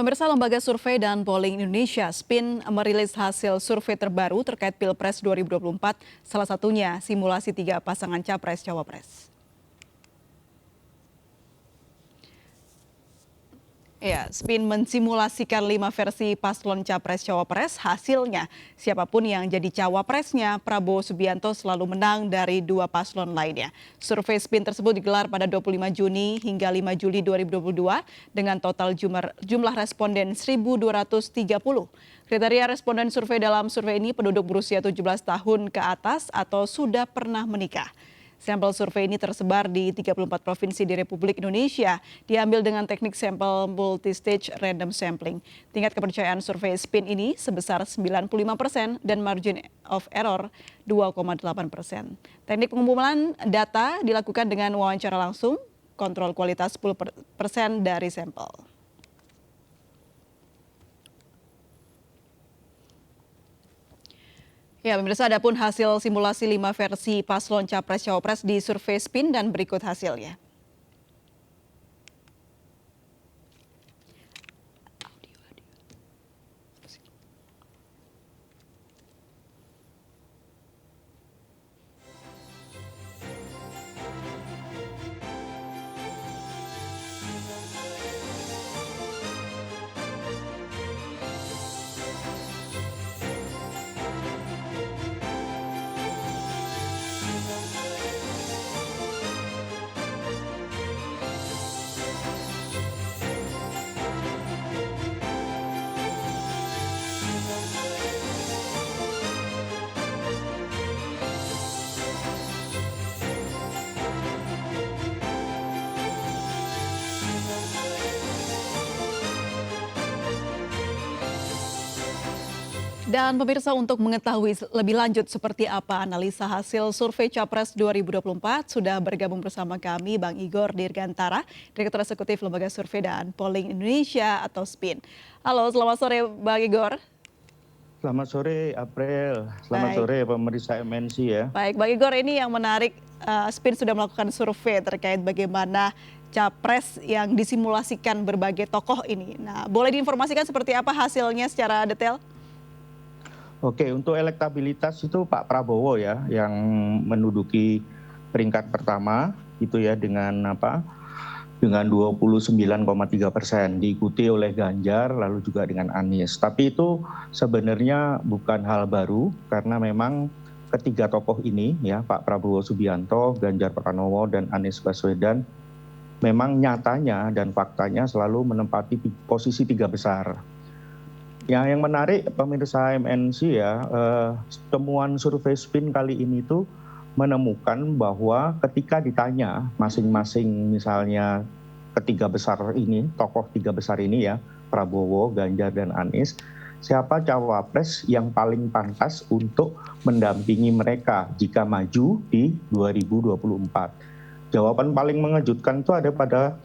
Pemirsa, Lembaga Survei dan Polling Indonesia (SPIN) merilis hasil survei terbaru terkait Pilpres 2024, salah satunya simulasi 3 pasangan Capres-Cawapres. Ya, SPIN mensimulasikan 5 versi paslon Capres-Cawapres. Hasilnya, siapapun yang jadi cawapresnya, Prabowo Subianto selalu menang dari 2 paslon lainnya. Survei SPIN tersebut digelar pada 25 Juni hingga 5 Juli 2022 dengan total jumlah responden 1.230. Kriteria responden survei dalam survei ini penduduk berusia 17 tahun ke atas atau sudah pernah menikah. Sampel survei ini tersebar di 34 provinsi di Republik Indonesia, diambil dengan teknik sampel multistage random sampling. Tingkat kepercayaan survei SPIN ini sebesar 95% dan margin of error 2,8%. Teknik pengumpulan data dilakukan dengan wawancara langsung, kontrol kualitas 10% dari sampel. Ya, pemirsa, adapun hasil simulasi 5 versi paslon Capres-Cawapres di survei SPIN dan berikut hasilnya. Dan pemirsa, untuk mengetahui lebih lanjut seperti apa analisa hasil survei Capres 2024, sudah bergabung bersama kami Bang Igor Dirgantara, Direktur Eksekutif Lembaga Survei dan Polling Indonesia atau SPIN. Halo, selamat sore Bang Igor. Selamat sore April, selamat sore pemirsa MNC ya. Baik, Bang Igor, ini yang menarik, SPIN sudah melakukan survei terkait bagaimana Capres yang disimulasikan berbagai tokoh ini. Nah, boleh diinformasikan seperti apa hasilnya secara detail? Oke, untuk elektabilitas itu Pak Prabowo ya yang menduduki peringkat pertama itu ya dengan 29,3%, diikuti oleh Ganjar lalu juga dengan Anies. Tapi itu sebenarnya bukan hal baru karena memang ketiga tokoh ini ya Pak Prabowo Subianto, Ganjar Pranowo dan Anies Baswedan memang nyatanya dan faktanya selalu menempati posisi 3 besar. Ya, yang menarik pemirsa MNC ya, temuan survei SPIN kali ini tuh menemukan bahwa ketika ditanya masing-masing misalnya ketiga besar ini, tokoh 3 besar ini ya, Prabowo, Ganjar dan Anies, siapa cawapres yang paling pantas untuk mendampingi mereka jika maju di 2024. Jawaban paling mengejutkan itu ada pada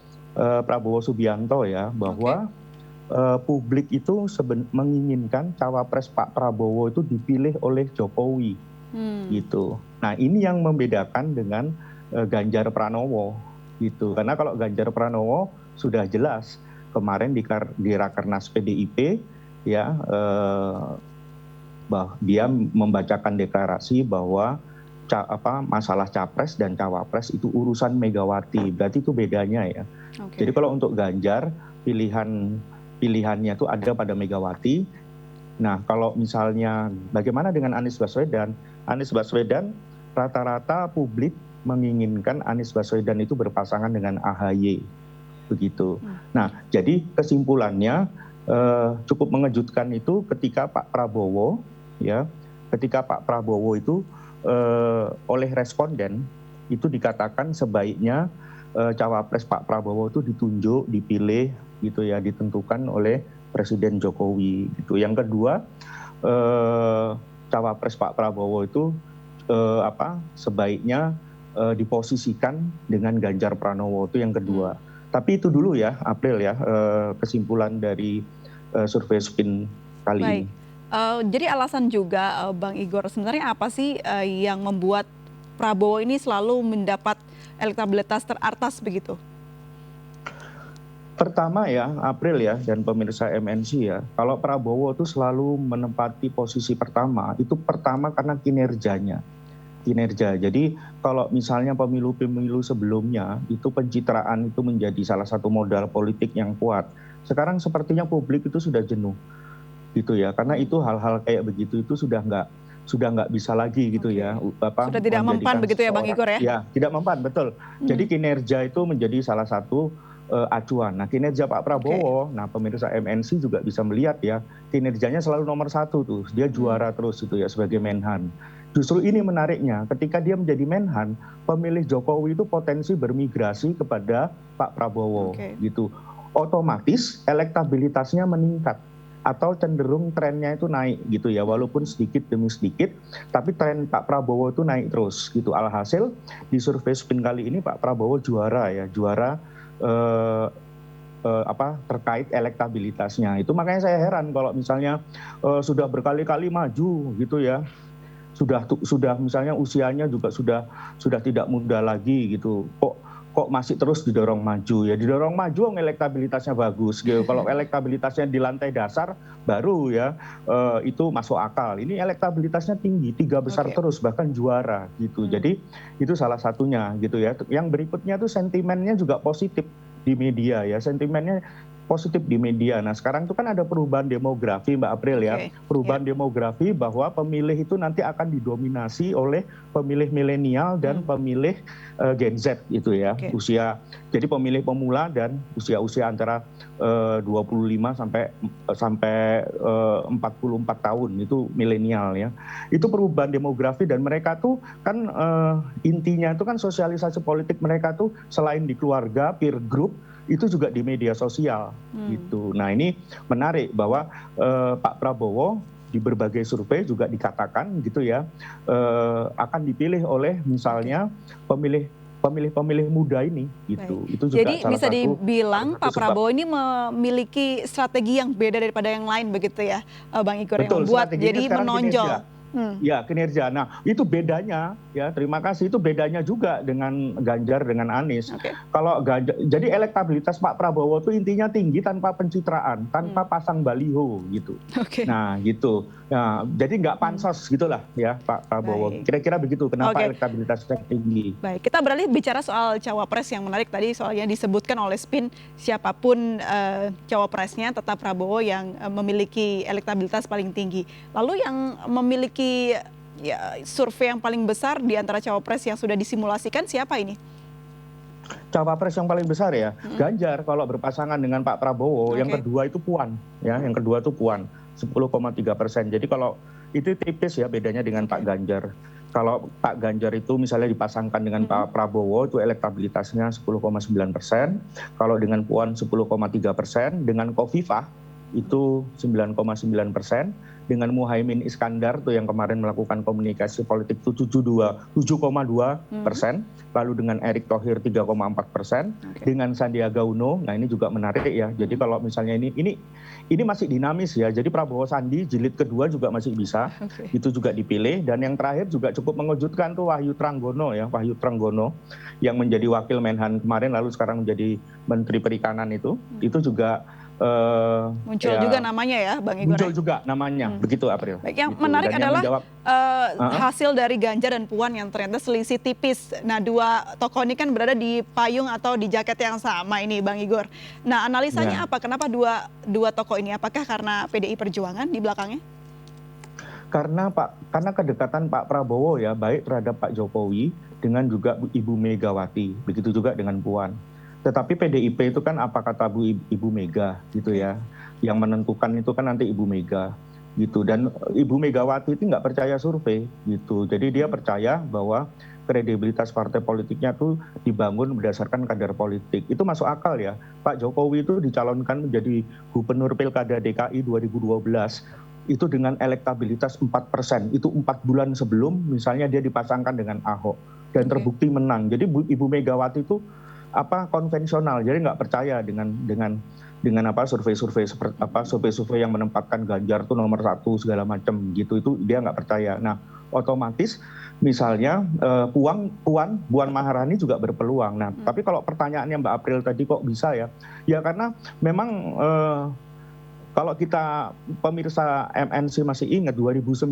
Prabowo Subianto ya, bahwa publik itu menginginkan cawapres Pak Prabowo itu dipilih oleh Jokowi, gitu. Nah, ini yang membedakan dengan Ganjar Pranowo, gitu. Karena kalau Ganjar Pranowo sudah jelas kemarin di Rakernas PDIP, ya, dia membacakan deklarasi bahwa masalah capres dan cawapres itu urusan Megawati, berarti itu bedanya ya. Jadi kalau untuk Ganjar pilihannya itu ada pada Megawati. Nah, kalau misalnya bagaimana dengan Anies Baswedan? Anies Baswedan rata-rata publik menginginkan Anies Baswedan itu berpasangan dengan AHY, begitu. Nah, jadi kesimpulannya cukup mengejutkan itu ketika Pak Prabowo itu oleh responden itu dikatakan sebaiknya cawapres Pak Prabowo itu ditunjuk, dipilih gitu ya, ditentukan oleh Presiden Jokowi gitu. Yang kedua, cawapres Pak Prabowo itu sebaiknya diposisikan dengan Ganjar Pranowo, itu yang kedua. Tapi itu dulu ya April ya, kesimpulan dari survei SPIN kali ini. Jadi alasan juga Bang Igor, sebenarnya apa sih yang membuat Prabowo ini selalu mendapat elektabilitas teratas begitu? Pertama ya, April ya, dan pemirsa MNC ya, kalau Prabowo itu selalu menempati posisi pertama, itu pertama karena kinerjanya. Kinerja. Jadi kalau misalnya pemilu-pemilu sebelumnya, itu pencitraan itu menjadi salah satu modal politik yang kuat. Sekarang sepertinya publik itu sudah jenuh, gitu ya, karena itu hal-hal kayak begitu itu sudah nggak bisa lagi gitu Oke. ya, Sudah tidak mempan menjadikan begitu ya Bang seseorang, Igor ya? ya tidak mempan, betul. Jadi kinerja itu menjadi salah satu acuan. Nah, kinerja Pak Oke. Prabowo, nah pemirsa MNC juga bisa melihat ya, kinerjanya selalu nomor satu tuh, dia juara terus itu ya sebagai Menhan. Justru ini menariknya, ketika dia menjadi Menhan, pemilih Jokowi itu potensi bermigrasi kepada Pak Prabowo Oke. gitu. Otomatis elektabilitasnya meningkat atau cenderung trennya itu naik gitu ya, walaupun sedikit demi sedikit, tapi tren Pak Prabowo itu naik terus gitu. Alhasil di survei spin kali ini Pak Prabowo juara ya, juara terkait elektabilitasnya. Itu makanya saya heran kalau misalnya sudah berkali-kali maju gitu ya, sudah misalnya usianya juga sudah tidak muda lagi gitu, kok masih terus didorong maju. Ya didorong maju elektabilitasnya bagus gitu. Kalau elektabilitasnya di lantai dasar baru ya itu masuk akal. Ini elektabilitasnya tinggi, 3 besar Oke. terus bahkan juara gitu. Jadi itu salah satunya gitu ya. Yang berikutnya tuh sentimennya juga positif di media ya. Sentimennya positif di media. Nah sekarang itu kan ada perubahan demografi Mbak April ya. Oke. Perubahan demografi bahwa pemilih itu nanti akan didominasi oleh pemilih milenial dan pemilih Gen Z itu ya. Oke. Jadi pemilih pemula dan usia-usia antara 25 sampai 44 tahun itu milenial ya. Itu perubahan demografi dan mereka tuh kan intinya itu kan sosialisasi politik mereka tuh selain di keluarga, peer group, itu juga di media sosial gitu. Nah ini menarik bahwa Pak Prabowo di berbagai survei juga dikatakan gitu ya akan dipilih oleh misalnya pemilih muda ini gitu. Baik. Itu juga Jadi salah bisa satu dibilang Pak sebab. Prabowo ini memiliki strategi yang beda daripada yang lain begitu ya, Bang Igor, yang Betul, membuat strateginya jadi sekarang kinerja. menonjol. Ya, kinerja. Nah, itu bedanya ya, terima kasih, itu bedanya juga dengan Ganjar dengan Anies. Oke. Kalau Ganjar, jadi elektabilitas Pak Prabowo itu intinya tinggi tanpa pencitraan, tanpa pasang baliho gitu. Oke. Nah, gitu. Nah, jadi nggak pansos gitulah ya Pak Prabowo. Baik. Kira-kira begitu kenapa Oke. elektabilitasnya tinggi. Baik, kita beralih bicara soal cawapres yang menarik tadi, soalnya disebutkan oleh spin siapapun cawapresnya tetap Prabowo yang memiliki elektabilitas paling tinggi. Lalu yang memiliki survei yang paling besar di antara cawapres yang sudah disimulasikan siapa ini? Cawapres yang paling besar ya, Ganjar kalau berpasangan dengan Pak Prabowo, yang kedua itu Puan, ya, yang kedua itu Puan, 10,3%. Jadi kalau itu tipis ya bedanya dengan Pak Ganjar. Kalau Pak Ganjar itu misalnya dipasangkan dengan Pak Prabowo itu elektabilitasnya 10,9%, kalau dengan Puan 10,3%, dengan Khofifah itu 9,9%, dengan Muhaimin Iskandar tuh yang kemarin melakukan komunikasi politik itu 7,2%, lalu dengan Erick Thohir 3,4%, dengan Sandiaga Uno, nah ini juga menarik ya. Jadi kalau misalnya ini masih dinamis ya. Jadi Prabowo Sandi jilid kedua juga masih bisa, itu juga dipilih. Dan yang terakhir juga cukup mengejutkan tuh Wahyu Trenggono ya, Wahyu Trenggono yang menjadi wakil Menhan kemarin lalu sekarang menjadi Menteri Perikanan itu juga muncul juga namanya ya Bang Igor. Muncul juga namanya, begitu April. Baik, yang gitu. menarik Dan adalah yang hasil dari Ganjar dan Puan yang ternyata selisih tipis. Nah, dua tokoh ini kan berada di payung atau di jaket yang sama ini Bang Igor. Nah, analisanya apa? Kenapa dua tokoh ini? Apakah karena PDI Perjuangan di belakangnya? Karena kedekatan Pak Prabowo ya, baik terhadap Pak Jokowi dengan juga Ibu Megawati, begitu juga dengan Puan. Tetapi PDIP itu kan apa kata Ibu Mega gitu ya, yang menentukan itu kan nanti Ibu Mega gitu. Dan Ibu Megawati itu nggak percaya survei gitu, jadi dia percaya bahwa kredibilitas partai politiknya tuh dibangun berdasarkan kadar politik. Itu masuk akal ya. Pak Jokowi itu dicalonkan menjadi Gubernur Pilkada DKI 2012 itu dengan elektabilitas 4%, itu 4 bulan sebelum misalnya dia dipasangkan dengan Ahok dan terbukti menang. Jadi Ibu Megawati itu konvensional, jadi nggak percaya dengan survei-survei yang menempatkan Ganjar tuh nomor satu segala macam gitu, itu dia nggak percaya. Nah, otomatis misalnya Puan Maharani juga berpeluang. Nah, tapi kalau pertanyaannya Mbak April tadi kok bisa ya? Ya karena memang kalau kita pemirsa MNC masih ingat 2009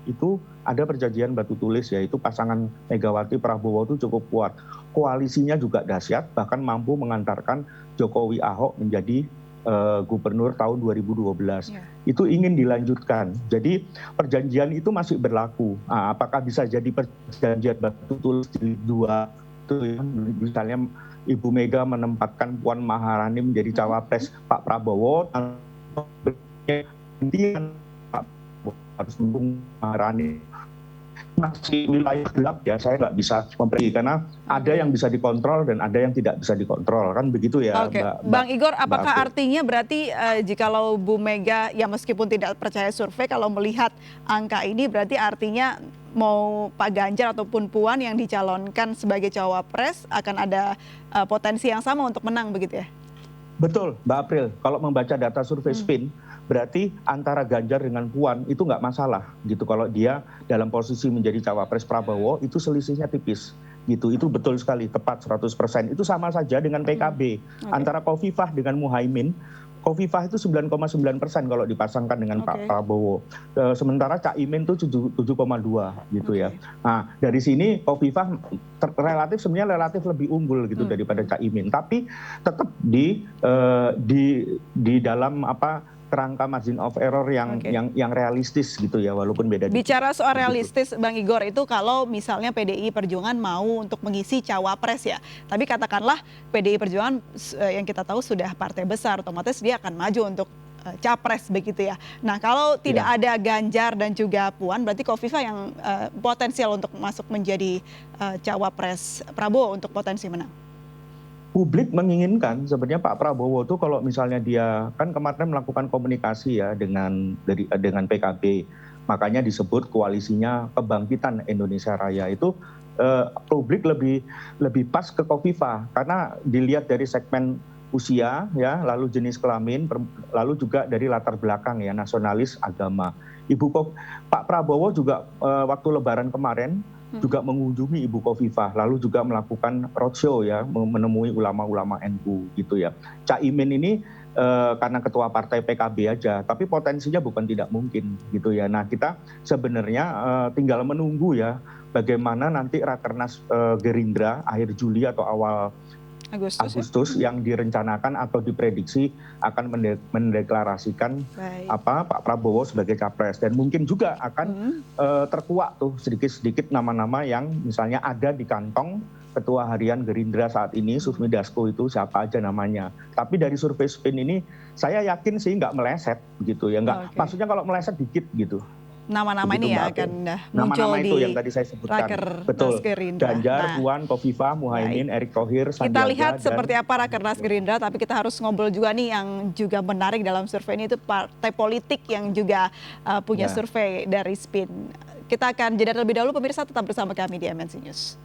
itu ada perjanjian batu tulis, yaitu pasangan Megawati Prabowo itu cukup kuat. Koalisinya juga dahsyat, bahkan mampu mengantarkan Jokowi Ahok menjadi gubernur tahun 2012. Itu ingin dilanjutkan. Jadi perjanjian itu masih berlaku. Nah, apakah bisa jadi perjanjian batu tulis di dua itu ya? Misalnya Ibu Mega menempatkan Puan Maharani menjadi cawapres Pak Prabowo, intinya harus mendukung Maharani. Masih wilayah gelap ya, saya nggak bisa memprediksi karena ada yang bisa dikontrol dan ada yang tidak bisa dikontrol, kan begitu ya. Oke. Bang Igor, apakah artinya berarti jikalau Bu Mega ya meskipun tidak percaya survei, kalau melihat angka ini berarti artinya mau Pak Ganjar ataupun Puan yang dicalonkan sebagai cawapres akan ada potensi yang sama untuk menang begitu ya? Betul, Mbak April. Kalau membaca data survei SPIN, berarti antara Ganjar dengan Puan itu nggak masalah gitu. Kalau dia dalam posisi menjadi cawapres Prabowo, itu selisihnya tipis gitu. Itu betul sekali, tepat 100%. Itu sama saja dengan PKB. Antara Khofifah dengan Muhaimin, Khofifah itu 9,9% kalau dipasangkan dengan Pak Prabowo. Sementara Cak Imin itu 7,2 gitu ya. Nah, dari sini Khofifah sebenarnya relatif lebih unggul gitu daripada Cak Imin. Tapi tetap di dalam kerangka margin of error yang realistis gitu ya, walaupun beda. Bicara soal realistis, Bang Igor, itu kalau misalnya PDI Perjuangan mau untuk mengisi cawapres ya, tapi katakanlah PDI Perjuangan yang kita tahu sudah partai besar, otomatis dia akan maju untuk capres begitu ya. Nah, kalau tidak ada Ganjar dan juga Puan, berarti Khofifah yang potensial untuk masuk menjadi cawapres Prabowo untuk potensi menang. Publik menginginkan sebenarnya Pak Prabowo tuh kalau misalnya dia kan kemarin melakukan komunikasi ya dengan PKB, makanya disebut koalisinya Kebangkitan Indonesia Raya. Itu publik lebih pas ke Khofifah karena dilihat dari segmen usia ya, lalu jenis kelamin, lalu juga dari latar belakang ya, nasionalis, agama. Pak Prabowo juga waktu Lebaran kemarin juga mengunjungi Ibu Khofifah, lalu juga melakukan roadshow ya, menemui ulama-ulama NU gitu ya. Cak Imin ini karena ketua partai PKB aja, tapi potensinya bukan tidak mungkin gitu ya. Nah, kita sebenarnya tinggal menunggu ya bagaimana nanti Rakernas Gerindra akhir Juli atau awal Agustus yang direncanakan atau diprediksi akan mendeklarasikan Pak Prabowo sebagai capres, dan mungkin juga akan terkuak tuh sedikit-sedikit nama-nama yang misalnya ada di kantong Ketua Harian Gerindra saat ini, Sufmi Dasko, itu siapa aja namanya. Tapi dari survei SPIN ini saya yakin sih nggak meleset gitu ya, maksudnya kalau meleset dikit gitu. Nama-nama ini ya akan muncul nama-nama di itu yang tadi saya sebutkan. Betul. Ganjar, Puan, Khofifah, Muhaimin, Erick Thohir, Sandiaga. Kita lihat seperti apa Rakernas Gerindra, tapi kita harus ngobrol juga nih yang juga menarik dalam survei ini, itu partai politik yang juga punya survei dari SPIN. Kita akan jeda terlebih dahulu, pemirsa tetap bersama kami di MNC News.